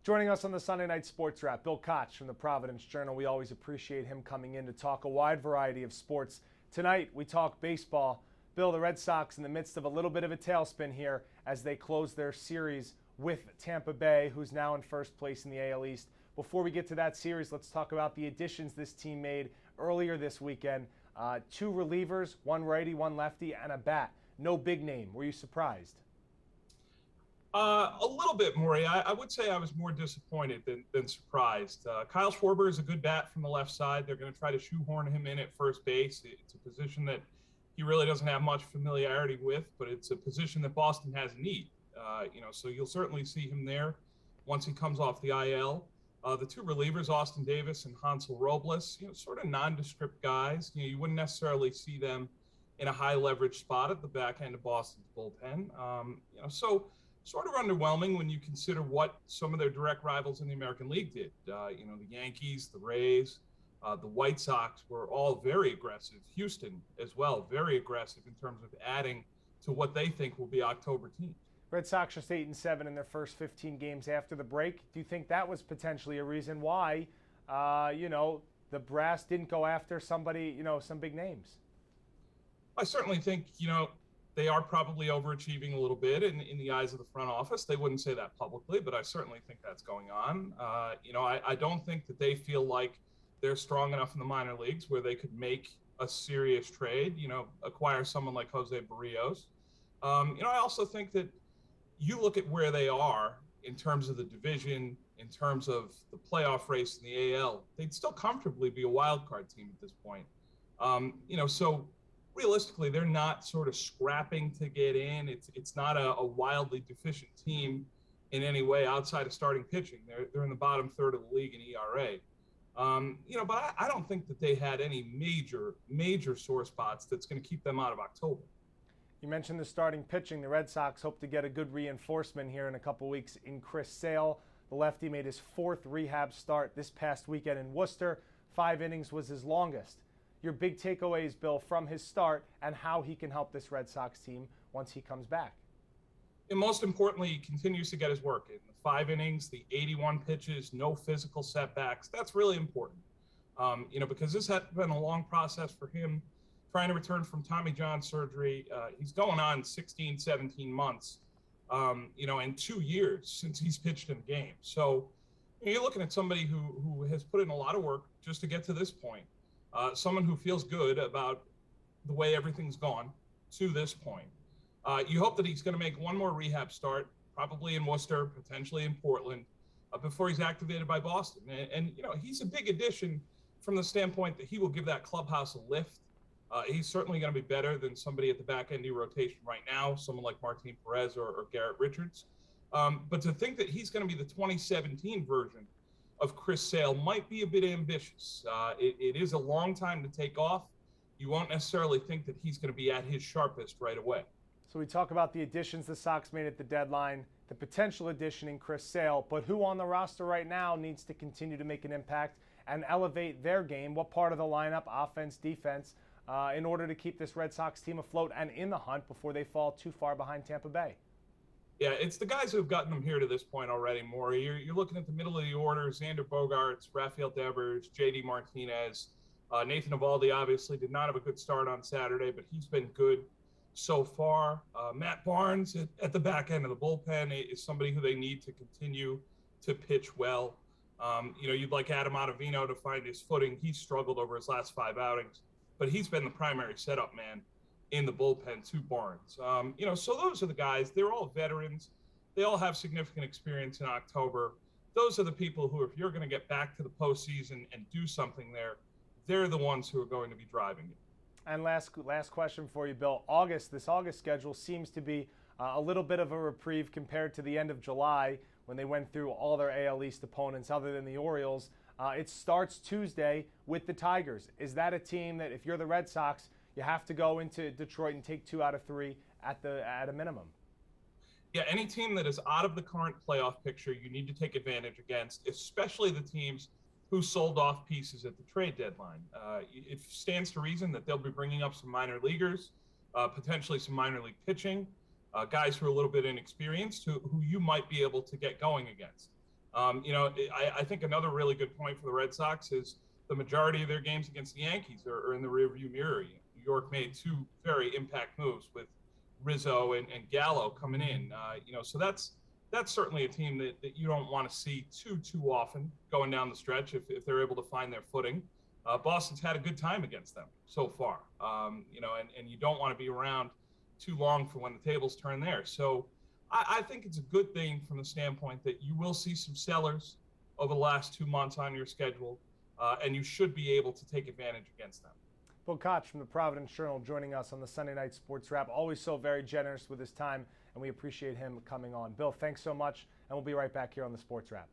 Joining us on the Sunday Night Sports Wrap, Bill Koch from the Providence Journal. We always appreciate him coming in to talk a wide variety of sports. Tonight, we talk baseball. Bill, the Red Sox in the midst of a little bit of a tailspin here as they close their series with Tampa Bay, who's now in first place in the AL East. Before we get to that series, let's talk about the additions this team made earlier this weekend. Two relievers, one righty, one lefty, and a bat. No big name. Were you surprised? A little bit, Morey. I would say I was more disappointed than surprised. Kyle Schwarber is a good bat from the left side. They're going to try to shoehorn him in at first base. It's a position that he really doesn't have much familiarity with, but it's a position that Boston has need. So you'll certainly see him there once he comes off the IL. The two relievers, Austin Davis and Hansel Robles, sort of nondescript guys. You wouldn't necessarily see them in a high leverage spot at the back end of Boston's bullpen. So sort of underwhelming when you consider what some of their direct rivals in the American League did. The Yankees, the Rays, the White Sox were all very aggressive. Houston as well, very aggressive in terms of adding to what they think will be October teams. Red Sox just 8-7 in their first 15 games after the break. Do you think that was potentially a reason why, the brass didn't go after somebody, some big names? I certainly think, they are probably overachieving a little bit in the eyes of the front office. They wouldn't say that publicly, but I certainly think that's going on. I don't think that they feel like they're strong enough in the minor leagues where they could make a serious trade, acquire someone like Jose Barrios. I also think that you look at where they are in terms of the division, in terms of the playoff race in the AL, they'd still comfortably be a wild card team at this point. So realistically, they're not sort of scrapping to get in. It's not a wildly deficient team in any way outside of starting pitching. They're in the bottom third of the league in ERA. But I don't think that they had any major sore spots that's going to keep them out of October. You mentioned the starting pitching. The Red Sox hope to get a good reinforcement here in a couple weeks in Chris Sale. The lefty made his fourth rehab start this past weekend in Worcester. 5 innings was his longest. Your big takeaways, Bill, from his start and how he can help this Red Sox team once he comes back. And most importantly, he continues to get his work in. The 5 innings, the 81 pitches, no physical setbacks. That's really important, because this has been a long process for him trying to return from Tommy John surgery. He's going on 16, 17 months, and 2 years since he's pitched in a game. So you're looking at somebody who has put in a lot of work just to get to this point. Someone who feels good about the way everything's gone to this point. You hope that he's going to make one more rehab start, probably in Worcester, potentially in Portland, before he's activated by Boston. And he's a big addition from the standpoint that he will give that clubhouse a lift. He's certainly going to be better than somebody at the back end of your rotation right now, someone like Martin Perez or Garrett Richards. But to think that he's going to be the 2017 version of Chris Sale might be a bit ambitious. It is a long time to take off. You won't necessarily think that he's going to be at his sharpest right away. So we talk about the additions the Sox made at the deadline, the potential addition in Chris Sale, but who on the roster right now needs to continue to make an impact and elevate their game? What part of the lineup, offense, defense, in order to keep this Red Sox team afloat and in the hunt before they fall too far behind Tampa Bay? Yeah, it's the guys who have gotten them here to this point already, Morey. You're looking at the middle of the order: Xander Bogaerts, Rafael Devers, J.D. Martinez. Nathan Eovaldi obviously did not have a good start on Saturday, but he's been good so far. Matt Barnes at the back end of the bullpen is somebody who they need to continue to pitch well. You'd like Adam Ottavino to find his footing. He's struggled over his last 5 outings, but he's been the primary setup man in the bullpen to Barnes. So those are the guys. They're all veterans. They all have significant experience in October. Those are the people who, if you're going to get back to the postseason and do something there, they're the ones who are going to be driving it. And last question for you, Bill. This August schedule seems to be a little bit of a reprieve compared to the end of July when they went through all their AL East opponents other than the Orioles. It starts Tuesday with the Tigers. Is that a team that, if you're the Red Sox, you have to go into Detroit and take 2 out of 3 at a minimum? Yeah, any team that is out of the current playoff picture, you need to take advantage against, especially the teams who sold off pieces at the trade deadline. It stands to reason that they'll be bringing up some minor leaguers, potentially some minor league pitching, guys who are a little bit inexperienced who you might be able to get going against. I think another really good point for the Red Sox is the majority of their games against the Yankees are in the rearview mirror. New York made two very impact moves with Rizzo and Gallo coming in. So that's certainly a team that you don't want to see too often going down the stretch if they're able to find their footing. Boston's had a good time against them so far, and you don't want to be around too long for when the tables turn there. So I think it's a good thing from the standpoint that you will see some sellers over the last 2 months on your schedule, and you should be able to take advantage against them. Bill Koch from the Providence Journal joining us on the Sunday Night Sports Wrap. Always so very generous with his time, and we appreciate him coming on. Bill, thanks so much, and we'll be right back here on the Sports Wrap.